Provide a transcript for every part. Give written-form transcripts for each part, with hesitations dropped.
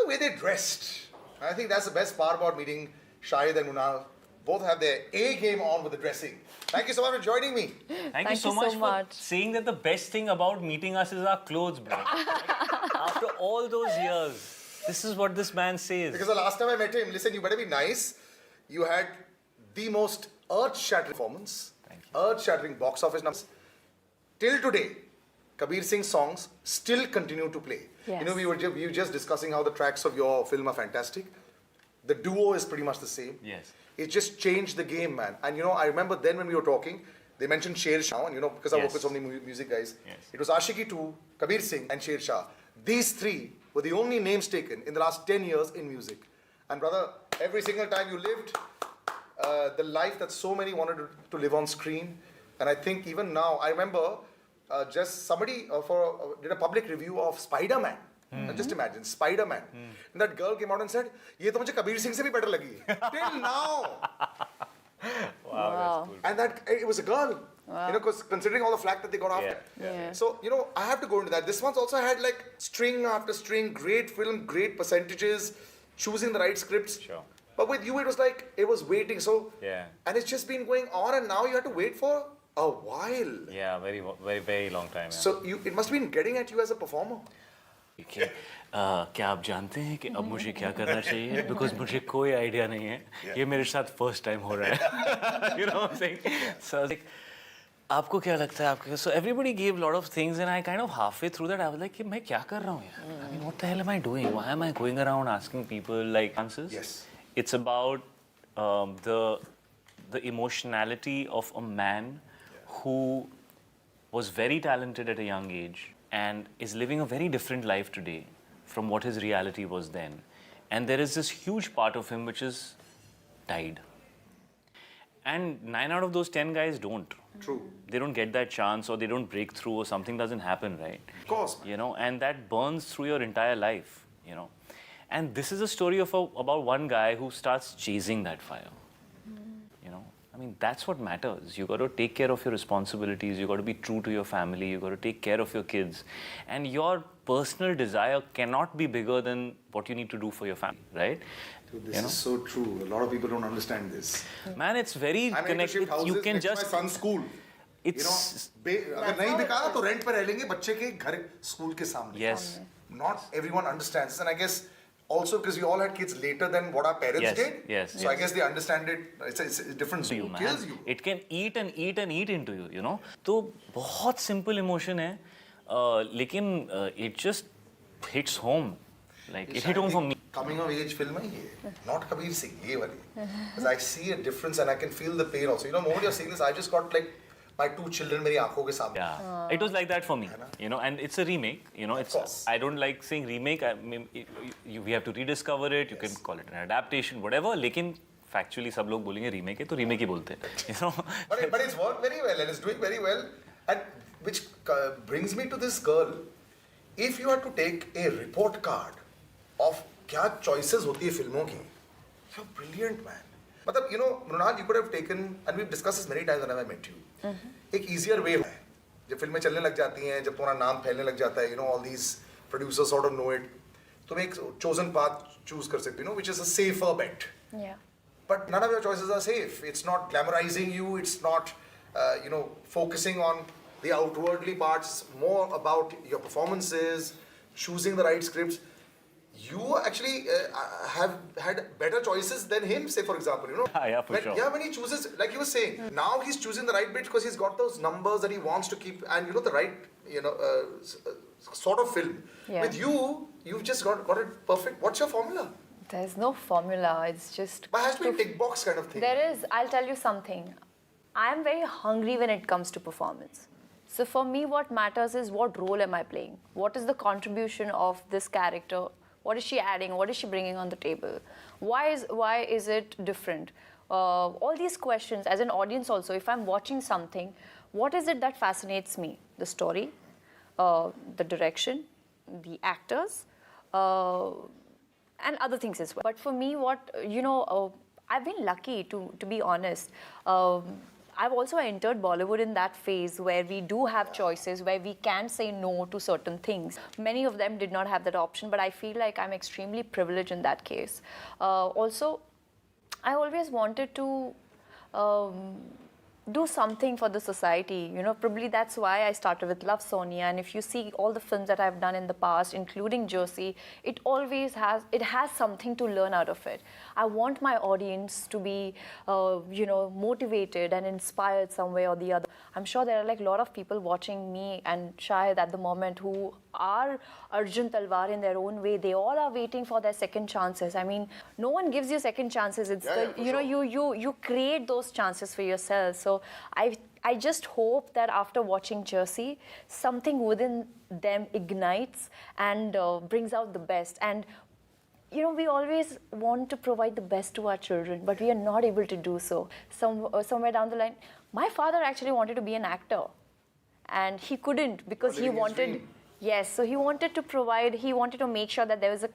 the way they dressed. I think that's the best part about meeting Shahid and Mrunal. Both have their A game on with the dressing. Thank you so much for joining me. Thank you so much for saying that the best thing about meeting us is our clothes, bro. After all those years, this is what this man says. Because the last time I met him, listen, you better be nice. You had the most earth-shattering performance, earth-shattering box office numbers. Till today, Kabir Singh's songs still continue to play. Yes. You know, we were just discussing how the tracks of your film are fantastic. The duo is pretty much the same. Yes. It just changed the game, man. And you know, I remember then when we were talking, they mentioned Sher Shah, and you know, because I work with so many music guys. Yes. It was Ashiki 2, Kabir Singh, and Sher Shah. These three were the only names taken in the last 10 years in music. And brother, every single time you lived the life that so many wanted to live on screen. And I think even now, I remember just somebody did a public review of Spider-Man. Just imagine, Spider-Man. And that girl came out and said, "Ye to mujhe Kabir Singh se bhi better lagi." Till now. Wow, that's cool. And that it was a girl. Wow. You know, because considering all the flack that they got after. Yeah. So, you know, I have to go into that. This one's also had like string after string, great film, great percentages, choosing the right scripts. Sure. But with you, it was like, it was waiting. So, Yeah. and it's just been going on, and now you have to wait for a while. Yeah, very long time. Yeah. So, it must have been getting at you as a performer. क्या आप जानते हैं कि अब मुझे क्या करना चाहिए? Because मुझे कोई idea नहीं है. ये मेरे साथ first time हो रहा है. You know what I'm saying? So I was like, आपको क्या लगता है आपके? So everybody gave a lot of things, and I kind of halfway through that I was like, मैं क्या कर रहा हूँ यार? I mean, what the hell am I doing? Why am I going around asking people like answers? Yes. It's about the emotionality of a man who was very talented at a young age and is living a very different life today from what his reality was then. And there is this huge part of him which is died. And 9 out of those 10 guys don't. True. They don't get that chance, or they don't break through, or something doesn't happen, right? Of course. You know, and that burns through your entire life, you know. And this is a story of about one guy who starts chasing that fire. You know, I mean, that's what matters. You got to take care of your responsibilities. You got to be true to your family. You got to take care of your kids. And your personal desire cannot be bigger than what you need to do for your family, right? Dude, this is so true. A lot of people don't understand this. Man, it's very connected. You can just... my son's school. It's... अगर नहीं बिका तो rent पे रह लेंगे बच्चे के घर स्कूल के सामने. Yes. Not everyone understands, and I guess also because we all had kids later than what our parents did. Yes. So I guess they understand it. It's a different You, man. kills you. It can eat and eat and eat into you, you know. तो बहुत simple emotion है, लेकिन it just hits home. Like it hit home for me. Coming of age film है ये, not Kabir Singh, ये वाली. Because I see a difference and I can feel the pain also. You know, the moment you're saying this, I just got like my 2 children मेरी आँखों के सामने. Yeah, it was like that for me, you know, and it's a remake, you know, it's, I don't like saying remake, I mean, we have to rediscover it, you can call it an adaptation, whatever, लेकिन factually सब लोग बोलेंगे remake है, तो remake ही बोलते हैं, you know. But it's worked very well and it's doing very well, and which brings me to this girl. If you had to take a report card of क्या choices होती है फिल्मों की, you're brilliant, man. मतलब, you know, Mrunal, you could have taken, and we've discussed this many times when I met you. एक easier way है. जब फिल्में चलने लग जाती हैं, जब तुम्हारा नाम फैलने लग जाता है, you know, all these producers sort of know it. तुम एक chosen path choose कर सकते हो, you know, which is a safer bet. Yeah. But none of your choices are safe. It's not glamorizing you. It's not, you know, focusing on the outwardly parts. More about your performances, choosing the right scripts. You actually have had better choices than him, say for example, you know. Yeah, for sure. Yeah, when he chooses, like you were saying, now he's choosing the right bit because he's got those numbers that he wants to keep, and you know, the right, you know, sort of film. Yeah. With you, you've just got it perfect. What's your formula? There's no formula. It's just... But it has to be a tick box kind of thing. There is. I'll tell you something. I'm very hungry when it comes to performance. So for me, what matters is what role am I playing? What is the contribution of this character? What is she adding? What is she bringing on the table? Why is it different? All these questions, as an audience also, if I'm watching something, what is it that fascinates me? The story, the direction, the actors, and other things as well. But for me, what, you know, I've been lucky, to be honest. I've also entered Bollywood in that phase where we do have choices, where we can say no to certain things. Many of them did not have that option, but I feel like I'm extremely privileged in that case. Also, I always wanted to do something for the society. You know, probably that's why I started with Love Sonia. And if you see all the films that I've done in the past, including Jersey, it always has something to learn out of it. I want my audience to be, motivated and inspired some way or the other. I'm sure there are like a lot of people watching me and Shahid at the moment who are Arjun Talwar in their own way. They all are waiting for their second chances. I mean, no one gives you second chances. It's you create those chances for yourself. So I just hope that after watching Jersey, something within them ignites and brings out the best. And you know, we always want to provide the best to our children, but we are not able to do so. Somewhere down the line, my father actually wanted to be an actor, and he couldn't because he wanted. Yes, so he wanted to provide. He wanted to make sure that there was a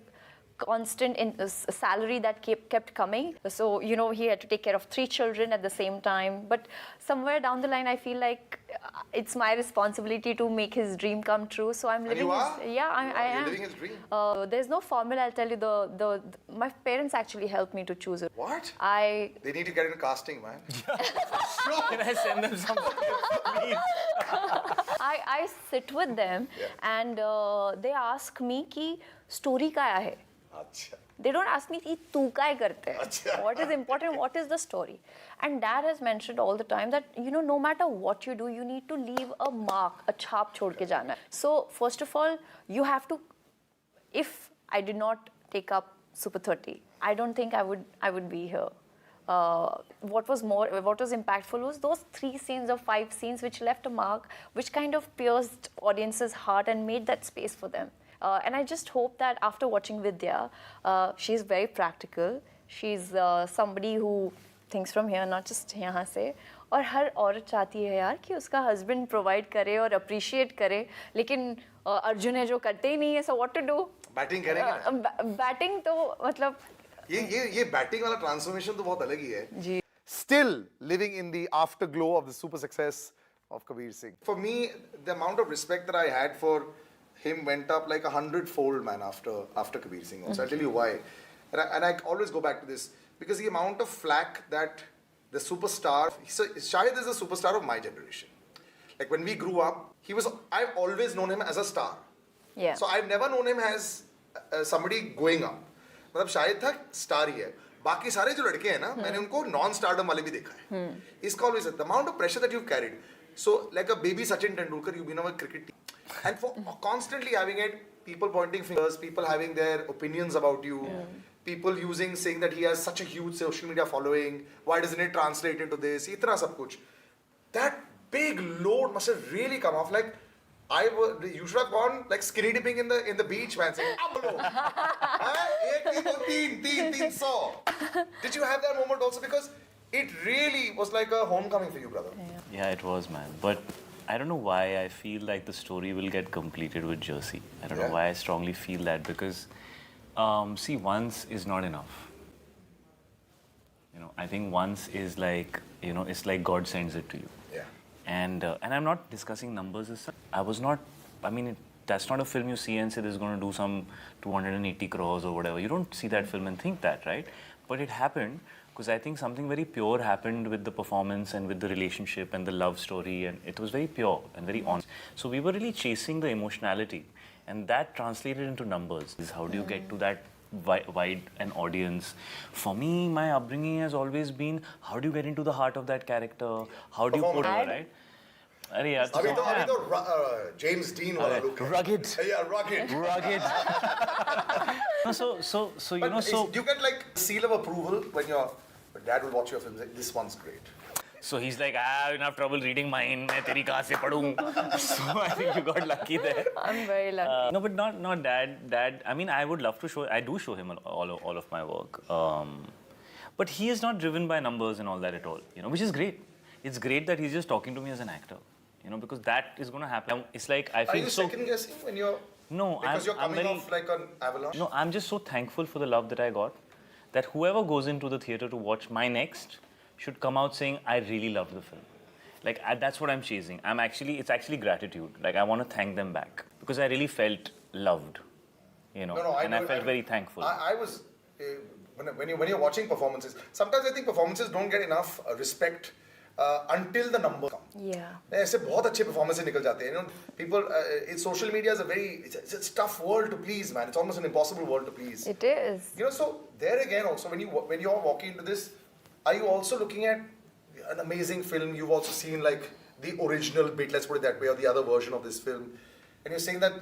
constant salary that kept coming. So, you know, he had to take care of 3 children at the same time. But somewhere down the line, I feel like it's my responsibility to make his dream come true. So I'm living his... Yeah, I am. Living his dream. There's no formula, I'll tell you. My parents actually helped me to choose it. What? They need to get into casting, man. Can I send them some please? I sit with them and they ask me कि story क्या है? They don't ask me कि तू क्या करते हैं? What is important? What is the story? And Dad has mentioned all the time that, you know, no matter what you do, you need to leave a mark, a छाप छोड़ के जाना है. So first of all, you have to. If I did not take up Super 30, I don't think I would be here. What was impactful was those 3 scenes or 5 scenes which left a mark, which kind of pierced audience's heart and made that space for them. And I just hope that after watching Vidya, she's very practical. She's somebody who thinks from here, not just यहाँ से. और हर औरत चाहती है यार कि उसका husband provide करे और appreciate करे. लेकिन अर्जुन है जो करते ही नहीं है, so what to do? Batting करेंगे. Batting तो मतलब ये batting वाला transformation तो बहुत अलग ही है. जी. Still living in the afterglow of the super success of Kabir Singh. For me, the amount of respect that I had for him went up like 100-fold, man, after Kabir Singh. Also, I'll tell you why. And I always go back to this because the amount of flack that the superstar, Shahid is a superstar of my generation. Like when we grew up, I've always known him as a star. Yeah. So I've never known him as somebody going up. मतलब शाहिद था star ही है. बाकी सारे जो लड़के हैं ना, मैंने उनको नॉन स्टारडम वाले भी देखा है. It's always the amount of pressure that you've carried. So like a baby Sachin Tendulkar, you've been on a cricket team. And for constantly having it, people pointing fingers, people having their opinions about you, people saying that he has such a huge social media following, why doesn't it translate into this, itna sab kuch. That big load must have really come off. Like, you should have gone like skinny dipping in the beach, man, saying, Did you have that moment also? Because it really was like a homecoming for you, brother. Yeah, it was, man. But I don't know why I feel like the story will get completed with Jersey. I don't know why I strongly feel that because, see, once is not enough. You know, I think once is like, you know, it's like God sends it to you. Yeah. And I'm not discussing numbers as such. That's not a film you see and say this is going to do some 280 crores or whatever. You don't see that film and think that, right? But it happened because I think something very pure happened with the performance and with the relationship and the love story, and it was very pure and very honest. So we were really chasing the emotionality, and that translated into numbers. Is how do you get to that wide an audience? For me, my upbringing has always been how do you get into the heart of that character? How do you put it right? अरे यार अभी तो James Dean वाला look है. Rugged. Yeah, rugged. So you know, so you get like seal of approval when your dad will watch your films. Like, this one's great. So he's like, enough trouble reading mine. मैं तेरी कहाँ से पढ़ूँ? So I think you got lucky there. I'm very lucky. No, but not dad. Dad. I mean, I would love to show. I do show him all of my work. But he is not driven by numbers and all that at all. You know, which is great. It's great that he's just talking to me as an actor. You know, because that is going to happen. It's like I feel so. Are you second guessing when you're? No, because you're coming off like an avalanche. No, I'm just so thankful for the love that I got, that whoever goes into the theater to watch my next should come out saying, I really loved the film. Like that's what I'm chasing. It's actually gratitude. Like I want to thank them back because I really felt loved, you know, and I felt very thankful. I was when you're watching performances. Sometimes I think performances don't get enough respect until the numbers come. Yeah. ऐसे बहुत अच्छे performances निकल जाते हैं. You know, people. It's social media is it's a tough world to please, man. It's almost an impossible world to please. It is. You know, so there again, also when you're walking into this, are you also looking at an amazing film? You've also seen like the original bit, let's put it that way, or the other version of this film, and you're saying that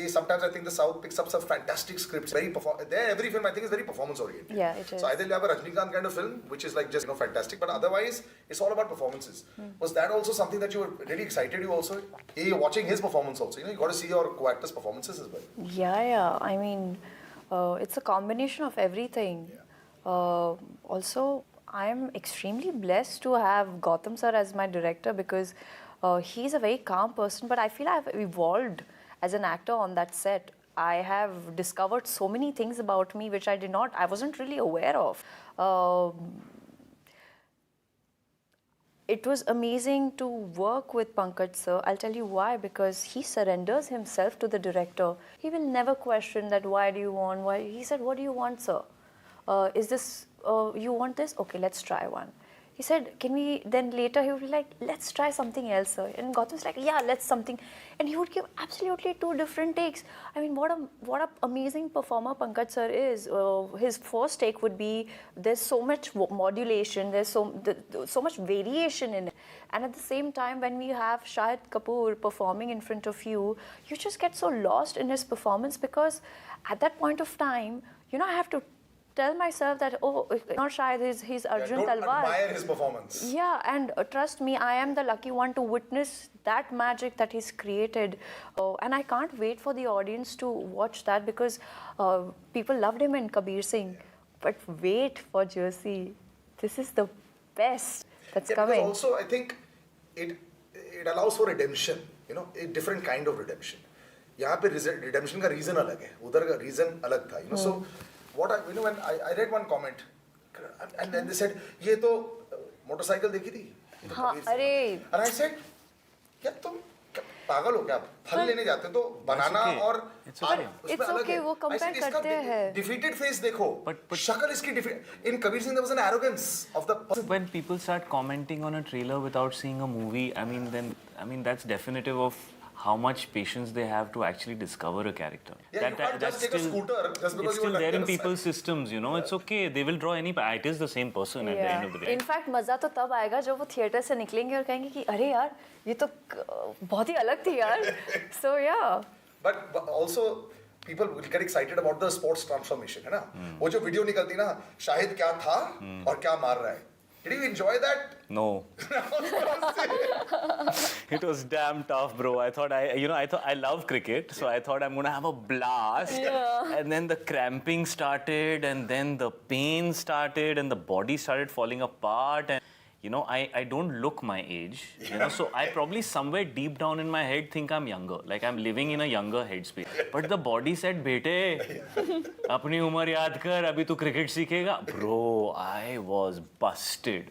sometimes I think the South picks up some fantastic scripts. Every film I think is very performance oriented. Yeah, it is. So either you have a Rajnikant kind of film, which is like just fantastic, but otherwise it's all about performances. Was that also something that you were really excited? You also you're watching his performance also. You know, you got to see your co-actors' performances as well. Yeah. I mean, it's a combination of everything. Yeah. Also, I'm extremely blessed to have Gautam sir as my director because he's a very calm person, but I feel I've evolved as an actor on that set. I have discovered so many things about me which I wasn't really aware of. It was amazing to work with Pankaj sir. I'll tell you why, because he surrenders himself to the director. He will never question that, why do you want, why? He said, what do you want, sir? Is this, you want this? Okay, let's try one. He said, can we, then later he would be like, let's try something else, sir. And Gautam's like, yeah, let's something. And he would give absolutely two different takes. I mean, what a amazing performer Pankaj sir is. His first take would be, there's so much modulation, there's so much variation in it. And at the same time, when we have Shahid Kapoor performing in front of you, you just get so lost in his performance because at that point of time, you know, I have to tell myself that, oh, not Shahid, he's Arjun don't Talwar. admire his performance. Yeah, and trust me, I am the lucky one to witness that magic that he's created. And I can't wait for the audience to watch that because people loved him in Kabir Singh. But wait for Jersey. This is the best that's coming. Because also, I think it allows for redemption, you know, a different kind of redemption. यहाँ पे redemption का reason अलग है, उधर का reason अलग था, you know. So what when I read one comment, and then they said, ये तो motorcycle देखी थी. हाँ, अरे. And I said, क्या तुम पागल हो क्या? फल लेने जाते हो तो बनाना और It's okay, वो compare करते हैं. Defeated face देखो. But शक्ल इसकी defeated. In Kabir Singh there was an arrogance of the person. When people start commenting on a trailer without seeing a movie, I mean that's definitive of how much patience they have to actually discover a character. Yeah, you can't just take a scooter just because it's you were still there in lucky people's systems, you know. It's okay. They will draw any. It is the same person at the end of the day. In fact, मजा तो तब आएगा जब वो theatre से निकलेंगे और कहेंगे कि अरे यार ये तो बहुत ही अलग थी यार. So yeah. But also people will get excited about the sports transformation, है ना? वो जो वीडियो निकलती ना, शाहिद क्या था और क्या मार रहा है. Did you enjoy that? No. It was damn tough, bro. I thought I love cricket, so I thought I'm gonna have a blast. Yeah. And then the cramping started, and then the pain started, and the body started falling apart. And you know, I don't look my age. You know, so I probably somewhere deep down in my head think I'm younger, like I'm living in a younger headspace. But the body said, "Bete, अपनी उम्र याद कर, अभी तू cricket सीखेगा." Bro, I was busted.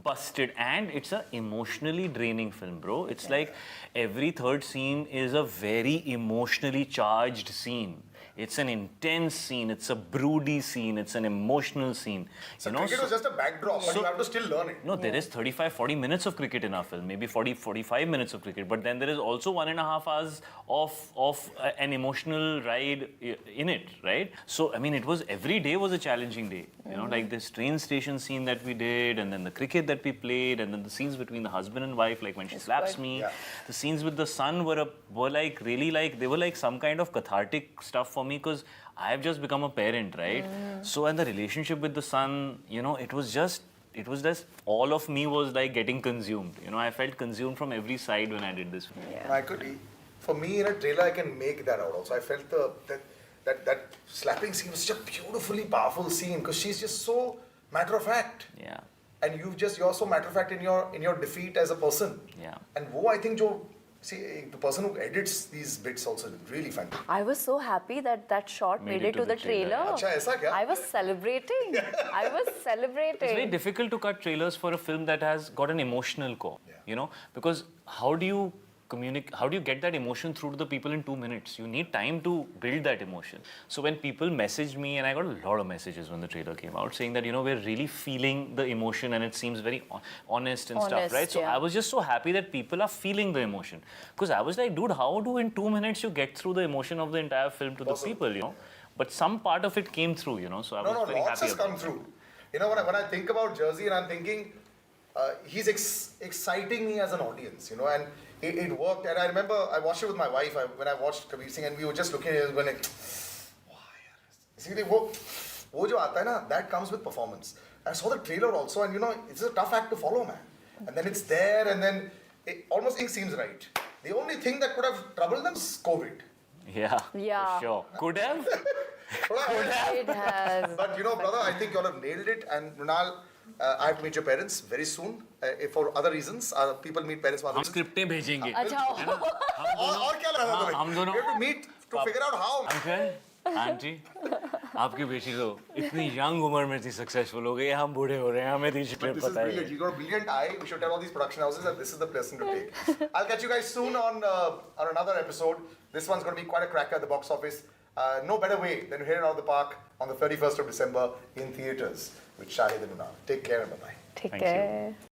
Busted. And it's a emotionally draining film, bro. It's like every third scene is a very emotionally charged scene. It's an intense scene, it's a broody scene, it's an emotional scene. So cricket was just a backdrop, but you have to still learn it. No, there is 35-40 minutes of cricket in our film, maybe 40-45 minutes of cricket, but then there is also 1.5 hours of an emotional ride in it, right? So, I mean, every day was a challenging day. You know, like this train station scene that we did, and then the cricket that we played, and then the scenes between the husband and wife, like when she slaps me. Yeah. The scenes with the son were like really like, they were like some kind of cathartic stuff for me because I've just become a parent, right? So, and the relationship with the son, you know, it was just all of me was like getting consumed. You know, I felt consumed from every side when I did this. Yeah. For me, in a trailer, I can make that out also. I felt that slapping scene was such a beautifully powerful scene because she's just so matter of fact. Yeah. And you're so matter of fact in your defeat as a person. Yeah. And wo I think jo See, the person who edits these bits also really fantastic. I was so happy that that shot made it to the trailer. Acha, aisa kya? I was celebrating. I was celebrating. It's very difficult to cut trailers for a film that has got an emotional core, you know, because how do you communicate, how do you get that emotion through to the people in 2 minutes? You need time to build that emotion. So when people messaged me, and I got a lot of messages when the trailer came out saying that, you know, we're really feeling the emotion and it seems very honest and stuff, right? So I was just so happy that people are feeling the emotion. Because I was like, dude, how do in 2 minutes you get through the emotion of the entire film to the people, you know? But some part of it came through, you know, so I was very lots happy has about come through. You know, when I think about Jersey and I'm thinking, he's exciting me as an audience, you know, and it worked. And I remember I watched it with my wife when I watched Kabir Singh, and we were just looking at it going like, wow, see, wo jo aata hai na, that comes with performance. I saw the trailer also, and you know, it's a tough act to follow, man. And then it's there, and then almost it seems right. The only thing that could have troubled them is COVID. Yeah, Yeah. for sure. Could have. It has. But you know, brother, I think you all have nailed it. And Mrunal, I have to meet your parents very soon. For other reasons, people meet parents for other हम reasons. स्क्रिप्टें भेजेंगे अच्छा और क्या लगा तुम्हें? हम दोनों- We have to meet to figure out how. Uncle aunty आपकी बेटी तो इतनी यंग उम्र में इतनी सक्सेसफुल हो गई है, हम बूढ़े हो रहे हैं, हमें तो स्क्रिप्ट This is पता है brilliant. You got a brilliant eye. We should tell all these production houses that this is the person to take. I'll catch you guys soon on another episode. This one's going to be quite a cracker at the box office. No better way than to hit it out of the park on the 31st of December in theaters with Shahid and Mrunal. Take care and bye-bye. Take Thank you. care.